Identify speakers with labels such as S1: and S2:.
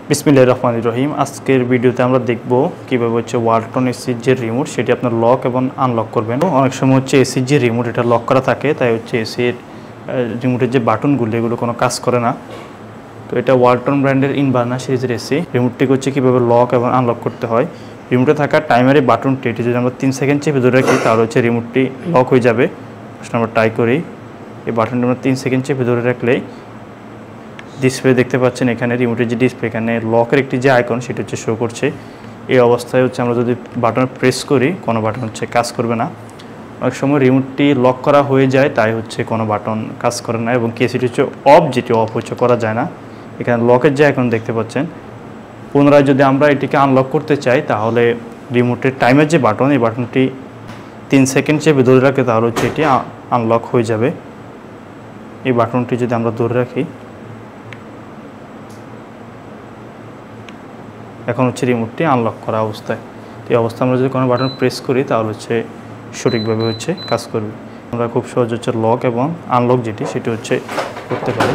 S1: বিসমিল্লাহির রহমানির রহিম। আজকের ভিডিওতে আমরা দেখব কিভাবে ওয়ালটন এসির যে রিমোট সেটি আপনার লক এবং আনলক করবেন। অনেক সময় এসির যে রিমোট এটা লক করা থাকে, তাই এসির রিমোটের যে বাটনগুলো এগুলো কোনো কাজ করে না। তো এটা ওয়ালটন ব্র্যান্ডের ইনভার্নার সিরিজের এসি। রিমোটটি কীভাবে লক এবং আনলক করতে হয়। রিমোটে থাকা টাইমারি বাটনটি এটি যদি আমরা 3 সেকেন্ড চেপে ধরে রাখি তাহলে রিমোটটি লক হয়ে যাবে। আমরা ট্রাই করি। এই বাটনটি আমরা 3 সেকেন্ড চেপে ধরে রাখলেই ডিসপ্লে দেখতে পাচ্ছেন, এখানে রিমোটের যে ডিসপ্লে এখানে লকের একটি যে আইকন সেটা শো করছে। এই অবস্থায় আমরা যদি বাটন প্রেস করি কোনো বাটন কাজ করবে না। অনেক সময় রিমোটটি লক করা হয়ে যায়, তাই কোনো বাটন কাজ করে না এবং কেসিটি অফ, যেটি অফ করা যায় না। এখানে লকের যে আইকন দেখতে পাচ্ছেন। পুনরায় যদি আমরা এটিকে আনলক করতে চাই তাহলে রিমোটের টাইমের যে বাটন, এই বাটনটি 3 সেকেন্ড চেপে ধরে রাখে তাহলে এটি আনলক হয়ে যাবে। এই বাটনটি যদি আমরা ধরে রাখি, এখন রিমোটটি আনলক করা অবস্থায়। এই অবস্থায় আমরা যদি কোনো বাটন প্রেস করি তাহলে সঠিকভাবে কাজ করবে। আমরা খুব সহজ লক এবং আনলক যেটি সেটি করতে পারি।